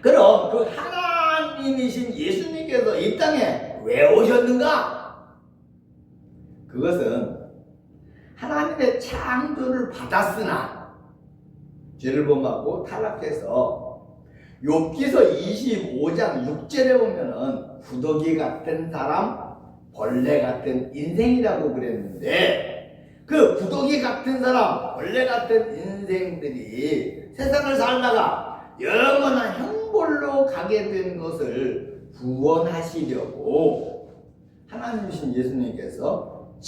그럼 그 하나님이신 예수님께서 이 땅에 왜 오셨는가? 그것은 하나님의 창조를 받았으나 죄를 범하고 타락해서 욥기서 25장 6절에 보면은 구더기 같은 사람, 벌레 같은 인생이라고 그랬는데, 그 구더기 같은 사람, 벌레 같은 인생들이 세상을 살다가 영원한 형벌로 가게 된 것을 구원하시려고 하나님이신 예수님께서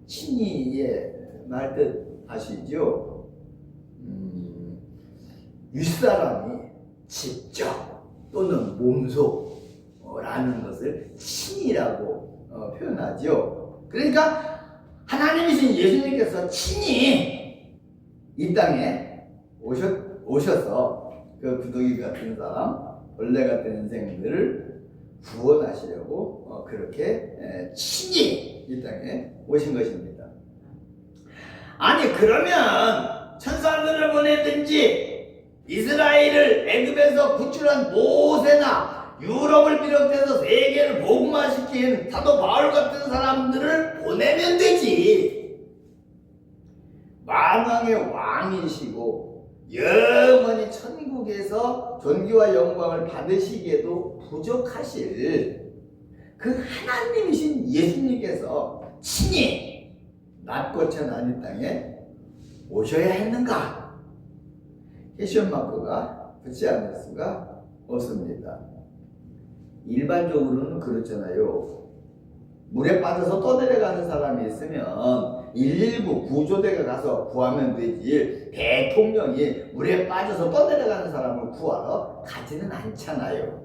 친히의 말뜻 아시죠? 윗사람이 직접 또는 몸소라는 것을 친이라고 표현하죠. 그러니까 하나님이신 예수님께서 친히 이 땅에 오셔서 그 구더기 같은 사람, 벌레 같은 인생들을 구원하시려고 그렇게 친히 이 땅에 오신 것입니다. 아니 그러면 천사들을 보내든지 이스라엘을 애굽에서 구출한 모세나 유럽을 비롯해서 세계를 복음화시킨 사도 바울 같은 사람들을 보내면 되지. 만왕의 왕이시고 영원히 천국에서 존귀와 영광을 받으시기에도 부족하실 그 하나님이신 예수님께서 친히 낮고 천한 이 땅에 오셔야 했는가? 캐션 마크가 붙지 않을 수가 없습니다. 일반적으로는 그렇잖아요. 물에 빠져서 떠내려가는 사람이 있으면 119 구조대가 가서 구하면 되지, 대통령이 물에 빠져서 떠내려가는 사람을 구하러 가지는 않잖아요.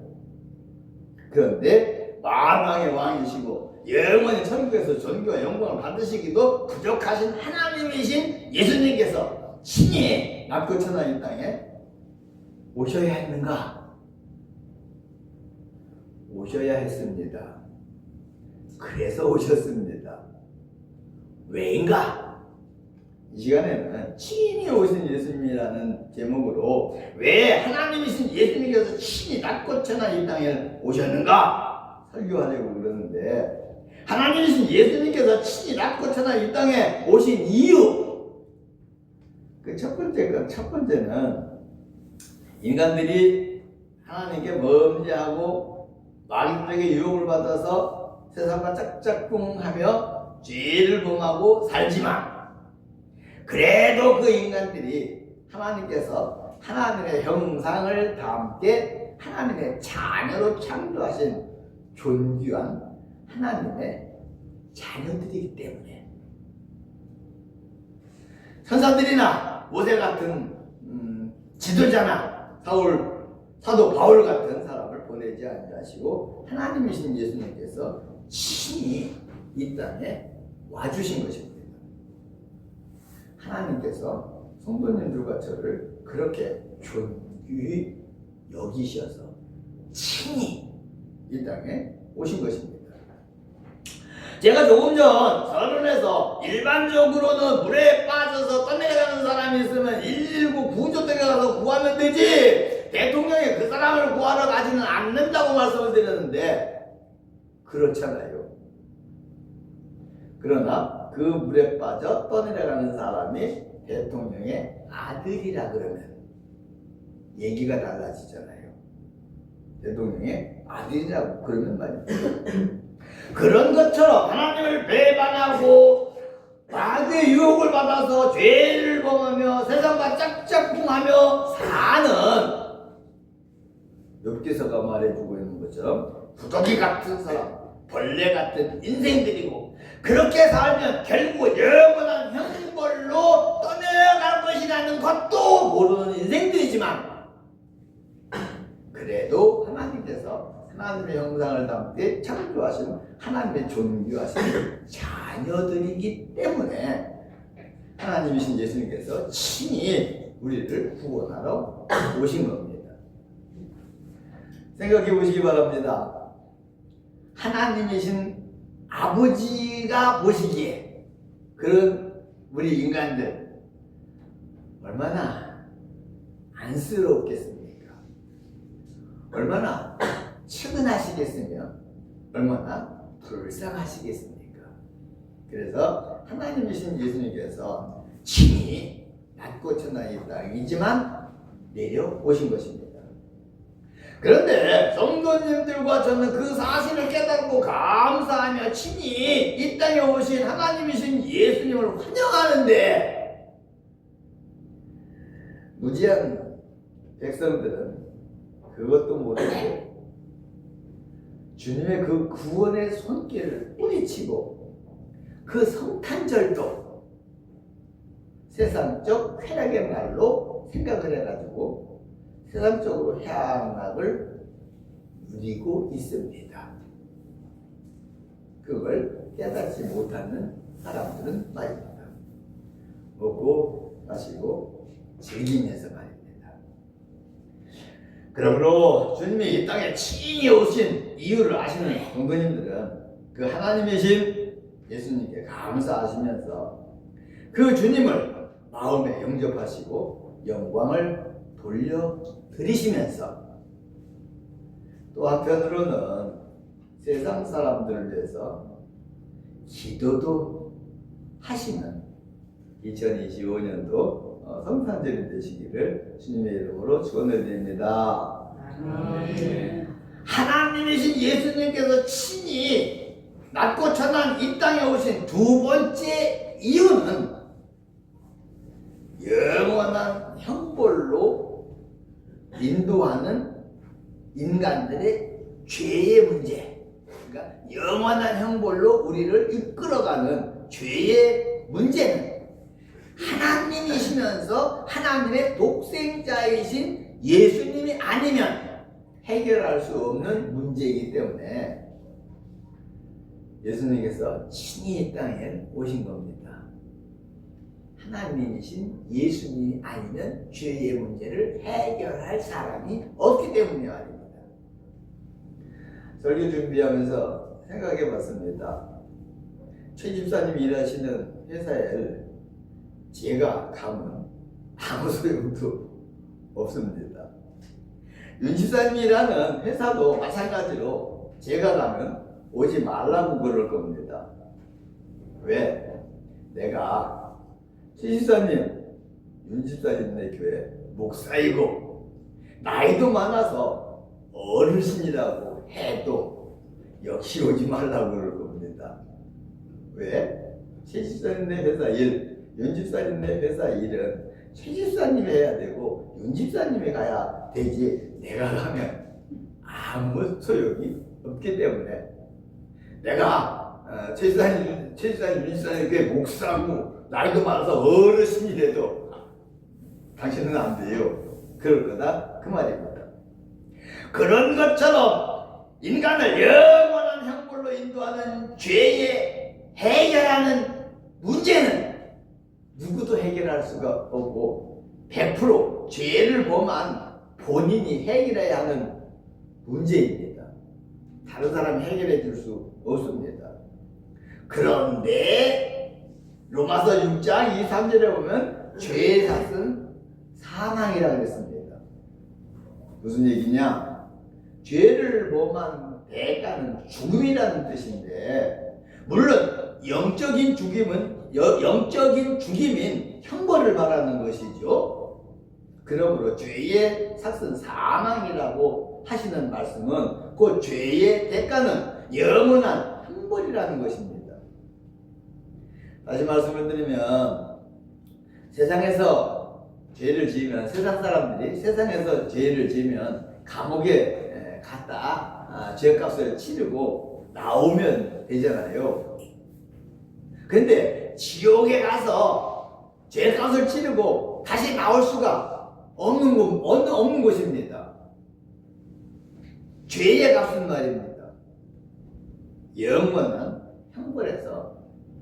그런데 만왕의 왕이시고 영원히 천국에서 존귀와 영광을 받으시기도 부족하신 하나님이신 예수님께서 친히 낮고 천한 이 땅에 오셔야 했는가? 오셔야 했습니다. 그래서 오셨습니다. 왜인가? 이 시간에는 친히 오신 예수님이라는 제목으로 왜 하나님이신 예수님께서 친히 낮고 천한 이 땅에 오셨는가 설교하려고 그러는데, 하나님이신 예수님께서 친히 낮고 천한 이 땅에 오신 이유, 그 첫 번째는 인간들이 하나님께 범죄하고 마귀들에게 유혹을 받아서 세상과 짝짝꿍하며 죄를 범하고 살지만, 그래도 그 인간들이 하나님께서 하나님의 형상을 담게 하나님의 자녀로 창조하신 존귀한 하나님의 자녀들이기 때문에 천사들이나 모세 같은 지도자나 사도 바울 같은 사람을 보내지 아니하시고 하나님이신 예수님께서 친히 이 땅에 와주신 것입니다. 하나님께서 성도님들과 저를 그렇게 존귀히 여기셔서 친히 이 땅에 오신 것입니다. 제가 조금 전 서론에서 일반적으로는 물에 빠져서 떠내려가는 사람이 있으면 119 구조대가 가서 구하면 되지, 대통령이 그 사람을 구하러 가지는 않는다고 말씀을 드렸는데 그렇잖아요. 그러나 그 물에 빠져 떠내려가는 사람이 대통령의 아들이라 그러면 얘기가 달라지잖아요. 대통령의 아들이라고 그러면 말이죠. 그런 것처럼 하나님을 배반하고 마귀의 유혹을 받아서 죄를 범하며 세상과 짝짝꿍하며 사는, 욥기서가 말해주고 있는 것처럼 구더기 같은 사람, 벌레 같은 인생들이고, 그렇게 살면 결국 영원한 형벌로 떠내려갈 것이라는 것도 모르는 인생들이지만, 그래도 하나님께서 하나님의 형상을 담게 창조하신 하나님의 존귀하신 자녀들이기 때문에 하나님이신 예수님께서 친히 우리를 구원하러 오신 겁니다. 생각해 보시기 바랍니다. 하나님이신 아버지가 보시기에 그런 우리 인간들 얼마나 안쓰럽겠습니까? 얼마나 측은하시겠으며 얼마나 불쌍하시겠습니까? 그래서 하나님이신 예수님께서 친히 낮고 천하의 이 땅이지만 내려오신 것입니다. 그런데 성도님들과 저는 그 사실을 깨닫고 감사하며 친히 이 땅에 오신 하나님이신 예수님을 환영하는데 무지한 백성들은 그것도 모르고 주님의 그 구원의 손길을 뿌리치고 그 성탄절도 세상적 쾌락의 말로 생각을 해가지고 세상적으로 향락을 누리고 있습니다. 그걸 깨닫지 못하는 사람들은 말입니다. 먹고 마시고 즐기면서 말입니다. 그러므로 주님이 이 땅에 친히 오신 이유를 아시는 성도님들은 그 하나님이신 예수님께 감사하시면서 그 주님을 마음에 영접하시고 영광을 돌려드리시면서 또 한편으로는 세상 사람들을 위해서 기도도 하시는 2025년도 성탄절이 되시기를 주님의 이름으로 축원드립니다. 하나님이신 예수님께서 친히 낮고 천한 이 땅에 오신 두 번째 이유는 영원한 형벌로 인도하는 인간들의 죄의 문제, 그러니까 영원한 형벌로 우리를 이끌어가는 죄의 문제는 하나님이시면서 하나님의 독생자이신 예수님이 아니면 해결할 수 없는 문제이기 때문에 예수님께서 친히 이 땅에 오신 겁니다. 하나님이신 예수님이 아니면 죄의 문제를 해결할 사람이 없기 때문이 말입니다. 설교 준비하면서 생각해 봤습니다. 최 집사님이 일하시는 회사에 제가 가면 아무 소용도 없습니다. 윤 집사님이 일하는 회사도 마찬가지로 제가 가면 오지 말라고 그럴 겁니다. 왜? 내가 최 집사님, 윤 집사님네 교회 목사이고 나이도 많아서 어르신이라고 해도 역시 오지 말라고 그럴 겁니다. 왜? 최 집사님네 회사 일, 윤 집사님네 회사 일은 최 집사님이 해야 되고 윤 집사님이 가야 되지 내가 가면 아무 소용이 없기 때문에 내가 최 집사님, 윤 집사님 교회 목사고 나이도 많아서 어르신이 돼도 당신은 안 돼요. 그럴 거다 그 말입니다. 그런 것처럼 인간을 영원한 형벌로 인도하는 죄에 해결하는 문제는 누구도 해결할 수가 없고 100% 죄를 범한 본인이 해결해야 하는 문제입니다. 다른 사람이 해결해 줄 수 없습니다. 그런데 로마서 6장 2, 3절에 보면 죄의 삭은 사망이라고 그랬습니다. 무슨 얘기냐? 죄를 범한 대가는 죽음이라는 뜻인데 물론 영적인 죽임인 형벌을 말하는 것이죠. 그러므로 죄의 삭은 사망이라고 하시는 말씀은 그 죄의 대가는 영원한 형벌이라는 것입니다. 다시 말씀을 드리면 세상에서 죄를 지으면 세상 사람들이 세상에서 죄를 지으면 감옥에 갔다 죄값을 치르고 나오면 되잖아요. 근데 지옥에 가서 죄값을 치르고 다시 나올 수가 없는 곳입니다. 죄의 값은 말입니다. 영원한 형벌에서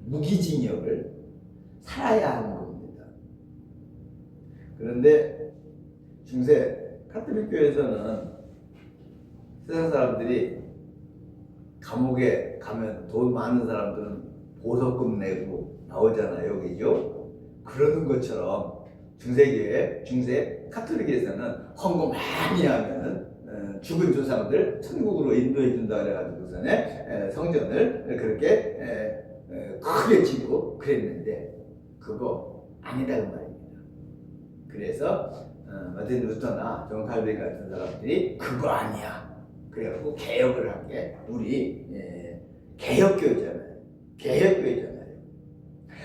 무기징역을 살아야 하는 겁니다. 그런데 중세 카톨릭 교회에서는 세상 사람들이 감옥에 가면 돈 많은 사람들은 보석금 내고 나오잖아요, 그죠? 그러는 것처럼 중세 카톨릭에서는 헌금 많이 하면은 죽은 조상들 천국으로 인도해 준다 그래가지고서는 성전을 그렇게 크게 짓고 그랬는데 그거 아니다 그 말입니다. 그래서 마틴 루터나 존 칼빈 같은 사람들이 그거 아니야. 그래갖고 개혁을 한 게 우리 개혁교회잖아요. 개혁교회잖아요.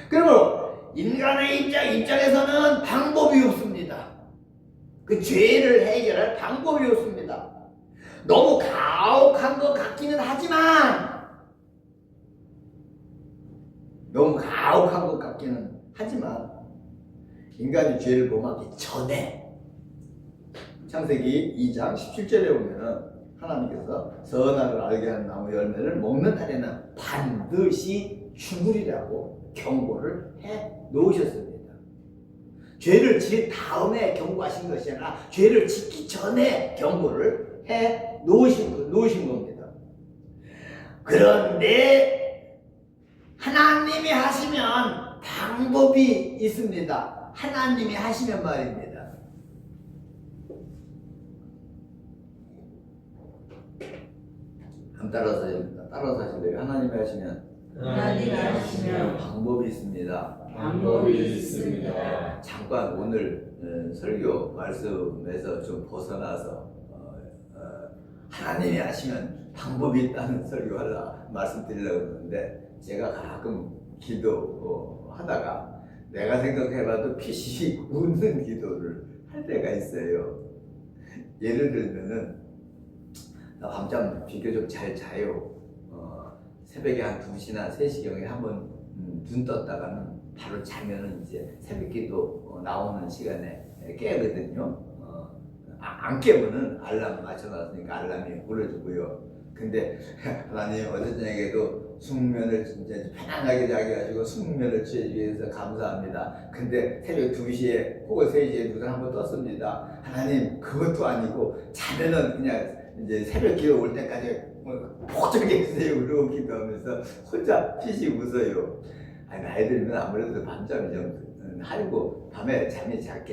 그러므로 인간의 입장에서는 방법이 없습니다. 그 죄를 해결할 방법이 없습니다. 너무 가혹한 것 같기는 하지만 인간이 죄를 범하기 전에 창세기 2장 17절에 보면은 하나님께서 선악을 알게 하는 나무 열매를 먹는 날에는 반드시 죽으리라고 경고를 해 놓으셨습니다. 죄를 지은 다음에 경고하신 것이 아니라 죄를 짓기 전에 경고를 해 놓으신 겁니다. 그런데 하나님이 하시면 방법이 있습니다. 하나님이 하시면 말입니다. 따라서 하실래요? 하나님이 하시면 방법이 있습니다. 잠깐 오늘 설교 말씀에서 좀 벗어나서 하나님이 하시면 방법이 있다는 설교하려 말씀드리려고 그러는데 제가 가끔 기도하다가 내가 생각해봐도 피식 웃는 기도를 할 때가 있어요. 예를 들면은 나 밤잠 비교적 잘 자요. 새벽에 한 2시나 3시경에 한번 눈 떴다가는 바로 자면은 이제 새벽기도 나오는 시간에 깨거든요. 안 깨면은 알람 맞춰놨으니까 알람이 울어주고요. 근데 하나님 어제 저녁에도 숙면을 진짜 편안하게 자게 하시고 숙면을 취해 주셔서 감사합니다. 근데 새벽 2시에 혹은 3시에 눈을 한번 떴습니다. 하나님 그것도 아니고 자면은 그냥 이제 새벽 기도 올 때까지 폭적에 해주세요 그러고 기도하면서 혼자 피식 웃어요. 나이 들면 아무래도 밤잠이 좀 하고 밤에 잠이 잘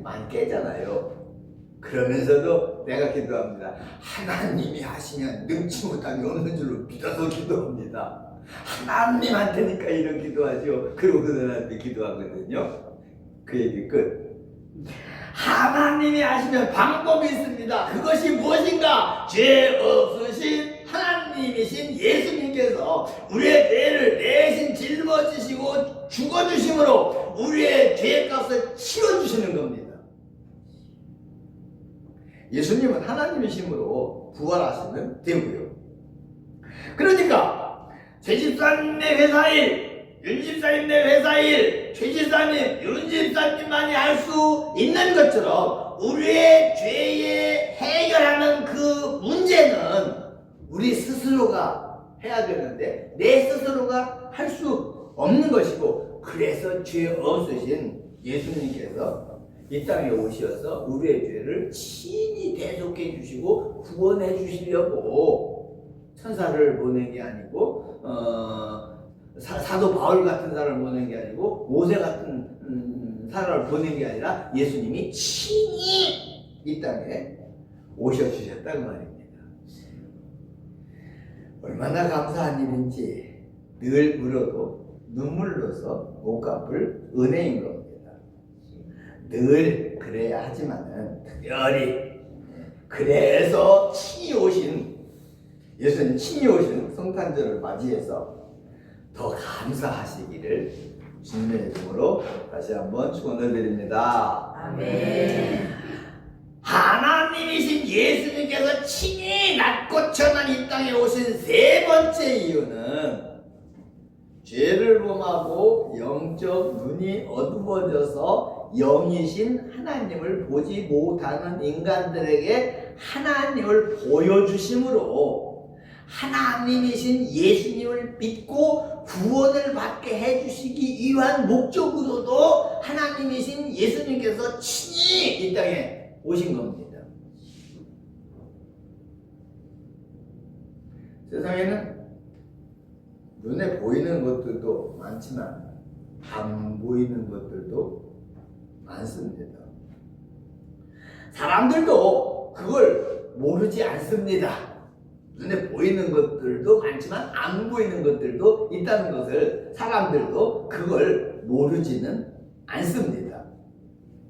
많이 깨잖아요. 그러면서도 내가 기도합니다. 하나님이 하시면 능치 못함이 없는 줄로 믿어서 기도합니다. 하나님한테니까 이런 기도하죠. 그리고 그들한테 기도하거든요. 그 얘기 끝. 하나님이 하시면 방법이 있습니다. 그것이 무엇인가? 죄 없으신 하나님이신 예수님께서 우리의 죄를 대신 짊어지시고 죽어주심으로 우리의 죄값을 치러주시는 겁니다. 예수님은 하나님이심으로 부활하시면 되고요. 그러니까 죄집사님의 회사일, 윤집사님의 회사일, 죄집사님, 윤집사님만이 할 수 있는 것처럼 우리의 죄에 해결하는 그 문제는 우리 스스로가 해야 되는데 내 스스로가 할 수 없는 것이고, 그래서 죄 없으신 예수님께서 이 땅에 오셔서 우리의 죄를 친히 대속해 주시고 구원해 주시려고 천사를 보낸 게 아니고 사도 바울 같은 사람을 보낸 게 아니고 모세 같은 사람을 보낸 게 아니라 예수님이 친히 이 땅에 오셔주셨다는 말입니다. 얼마나 감사한 일인지 늘 울어도 눈물로서 못 갚을 은혜인 겁니다. 늘 그래야 하지만은 특별히 그래서 친히 오신 예수님 친히 오신 성탄절을 맞이해서 더 감사하시기를 주님의 이름으로 다시 한번 축원을 드립니다. 아멘. 하나님이신 예수님께서 친히 낮고 천한 이 땅에 오신 세 번째 이유는 죄를 범하고 영적 눈이 어두워져서 영이신 하나님을 보지 못하는 인간들에게 하나님을 보여주심으로 하나님이신 예수님을 믿고 구원을 받게 해주시기 위한 목적으로도 하나님이신 예수님께서 친히 이 땅에 오신 겁니다. 세상에는 눈에 보이는 것들도 많지만 안 보이는 것들도 많습니다. 사람들도 그걸 모르지 않습니다. 눈에 보이는 것들도 많지만 안 보이는 것들도 있다는 것을 사람들도 그걸 모르지는 않습니다.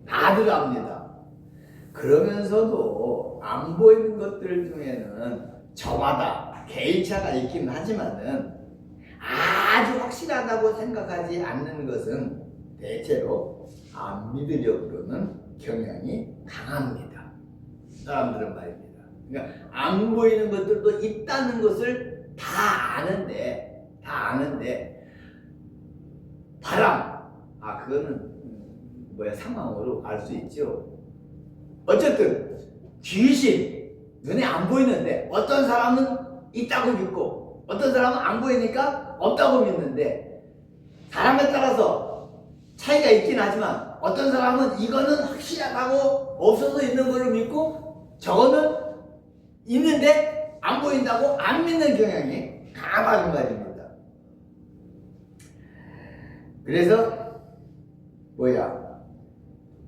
다들 압니다. 그러면서도 안 보이는 것들 중에는 저마다 개인차가 있긴 하지만은 아주 확실하다고 생각하지 않는 것은 대체로 안 믿으려고는 경향이 강합니다. 사람들은 말입니다. 그러니까 안 보이는 것들도 있다는 것을 다 아는데 바람, 그거는 상황으로 알 수 있죠. 어쨌든 귀신, 눈에 안 보이는데 어떤 사람은 있다고 믿고 어떤 사람은 안 보이니까 없다고 믿는데 사람에 따라서 차이가 있긴 하지만 어떤 사람은 이거는 확실하다고 없어서 있는 걸로 믿고 저거는 있는데 안 보인다고 안 믿는 경향이 강하다는 말입니다. 그래서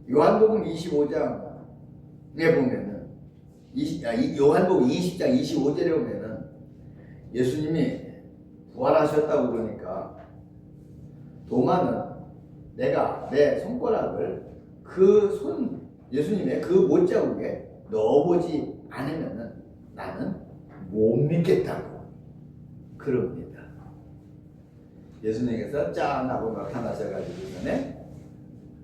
요한복음 25장에 보면은 요한복음 20장 25절에 보면은 예수님이 부활하셨다고 그러니까 도마는 내가 내 손가락을 예수님의 그 못자국에 넣어보지 않으면은 나는 못 믿겠다고 그럽니다. 예수님께서 짠 하고 나타나셔가지고 전에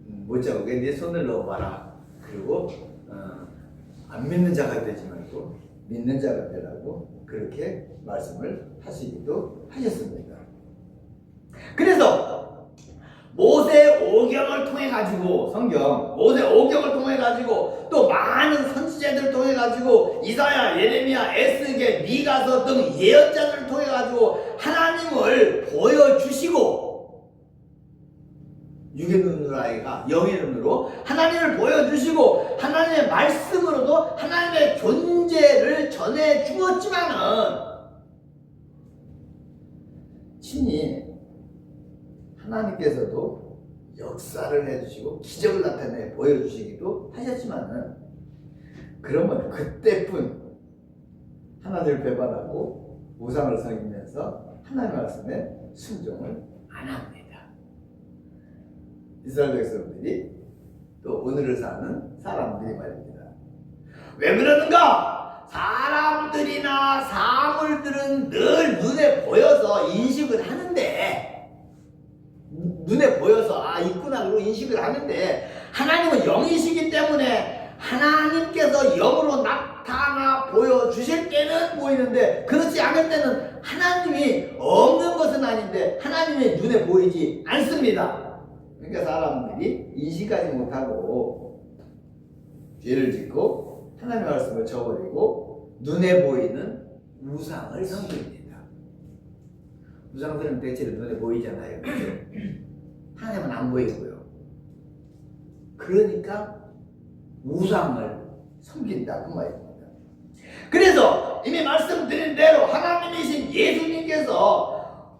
못자국에 네 손을 넣어봐라. 그리고 안 믿는 자가 되지 말고 믿는 자가 되라고 그렇게 말씀을 하시기도 하셨습니다. 그래서 모세 오경을 통해 가지고 모세 오경을 통해 가지고 또 많은 선지자들을 통해 가지고 이사야, 예레미야, 에스겔, 미가서 등 예언자들을 통해 가지고 하나님을 보여주시고 육의 눈으로 아이가 영의 눈으로 하나님을 보여주시고 하나님의 말씀으로도 하나님의 존재를 전해 주었지만은 친히 하나님께서도 역사를 해주시고 기적을 나타내 보여주시기도 하셨지만은 그러면 그때뿐 하나님을 배반하고 우상을 섬기면서 하나님의 말씀에 순종을 안 합니다. 이스라엘 백성들이 또 오늘을 사는 사람들이 말입니다. 왜 그러는가? 사람들이나 사물들은 늘 눈에 보여서 인식을 하는데 눈에 보여서 있구나 그러고 인식을 하는데 하나님은 영이시기 때문에 하나님께서 영으로 나타나 보여주실 때는 보이는데 그렇지 않을 때는 하나님이 없는 것은 아닌데 하나님의 눈에 보이지 않습니다. 그러니까 사람들이 인식하지 못하고 죄를 짓고 하나님의 말씀을 저버리고 눈에 보이는 우상을 섬깁니다. 우상들은 대체로 눈에 보이잖아요. 그렇죠? 하나님은 안 보이고요. 그러니까 우상을 섬긴다 그 말입니다. 그래서 이미 말씀드린 대로 하나님이신 예수님께서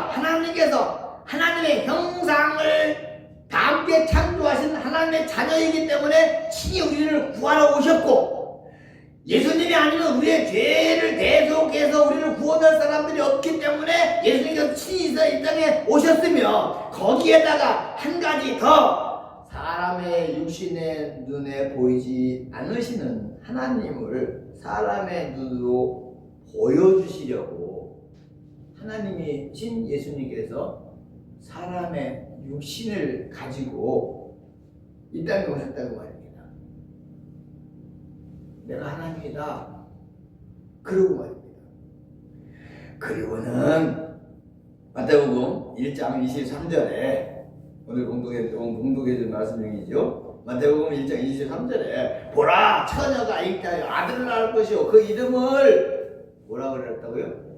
하나님께서 하나님의 형상을 다 함께 창조하신 하나님의 자녀이기 때문에 친히 우리를 구하러 오셨고 예수님이 아니면 우리의 죄를 대속해서 우리를 구원할 사람들이 없기 때문에 예수님께서 친히 이 땅에 오셨으며 거기에다가 한 가지 더 사람의 육신의 눈에 보이지 않으시는 하나님을 사람의 눈으로 보여주시려고 하나님이 신 예수님께서 사람의 육신을 가지고 이 땅에 오셨다고 말입니다. 내가 하나님이다. 그러고 말입니다. 그리고는 마태복음 1장 23절에 오늘 공독해 줄 말씀 중이죠. 마태복음 1장 23절에 보라 처녀가 있다여 아들을 낳을 것이요 그 이름을 뭐라 그랬다고요?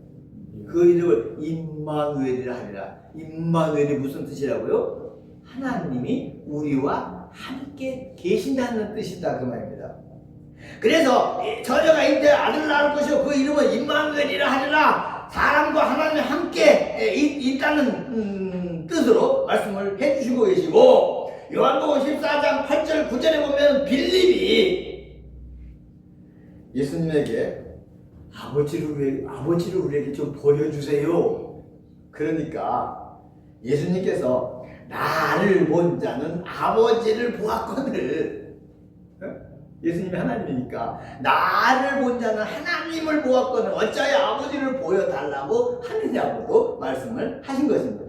그 이름을 임마누엘이라 하리라. 임마누엘이 무슨 뜻이라고요? 하나님이 우리와 함께 계신다는 뜻이다 그 말입니다. 그래서 처녀가 있다여 아들을 낳을 것이요 그 이름은 임마누엘이라 하리라. 사람과 하나님이 함께 있다는 뜻으로 말씀을 해주시고 계시고 요한복음 14장 8절 9절에 보면 빌립이 예수님에게 아버지를 우리에게 좀 보여주세요. 그러니까 예수님께서 나를 본 자는 아버지를 보았거늘. 예수님이 하나님이니까 나를 본 자는 하나님을 보았거늘 어찌하여 아버지를 보여달라고 하느냐고도 말씀을 하신 것입니다.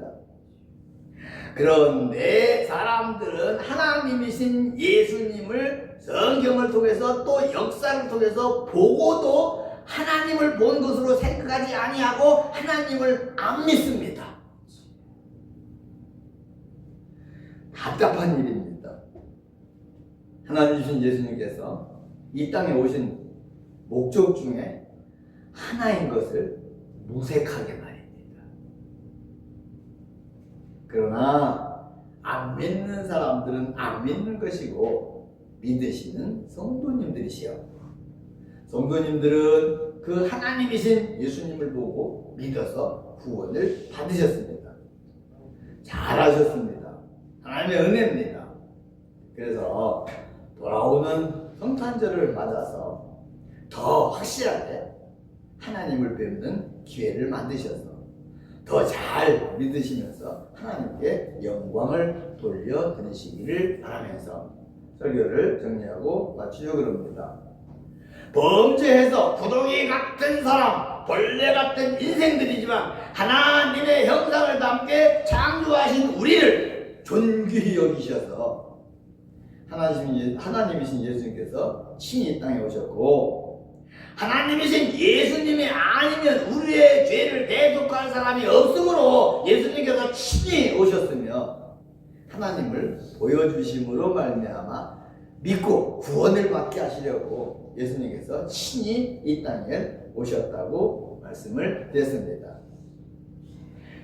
그런데 사람들은 하나님이신 예수님을 성경을 통해서 또 역사를 통해서 보고도 하나님을 본 것으로 생각하지 아니하고 하나님을 안 믿습니다. 답답한 일입니다. 하나님이신 예수님께서 이 땅에 오신 목적 중에 하나인 것을 무색하게 말입니다. 그러나 안 믿는 사람들은 안 믿는 것이고 믿으시는 성도님들이시여. 성도님들은 그 하나님이신 예수님을 보고 믿어서 구원을 받으셨습니다. 잘하셨습니다. 하나님의 은혜입니다. 그래서 돌아오는 성탄절을 맞아서 더 확실하게 하나님을 뵙는 기회를 만드셔서 더 잘 믿으시면서 하나님께 영광을 돌려드리시기를 바라면서 설교를 정리하고 마치려고 합니다. 범죄해서 구덩이 같은 사람, 벌레 같은 인생들이지만 하나님의 형상을 담게 창조하신 우리를 존귀히 여기셔서 하나님이신 예수님께서 친히 이 땅에 오셨고, 하나님이신 예수님이 아니면 우리의 죄를 대속할 사람이 없으므로 예수님께서 친히 오셨으며 하나님을 보여주심으로 말미암아 믿고 구원을 받게 하시려고 예수님께서 친히 이 땅에 오셨다고 말씀을 드렸습니다.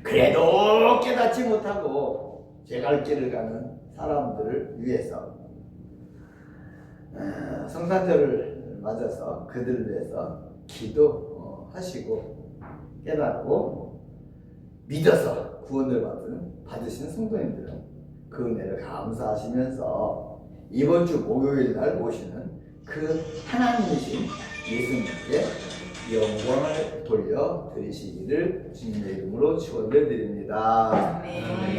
그래도 깨닫지 못하고 제갈 길을 가는 사람들을 위해서 성탄절을 맞아서 그들을 위해서 기도하시고 깨닫고 믿어서 구원을 받으신 성도님들은 그 은혜를 감사하시면서 이번 주 목요일 날 모시는 그 하나님이신 예수님께 영광을 돌려 드리시기를 주님의 이름으로 축원을 드립니다. 아멘.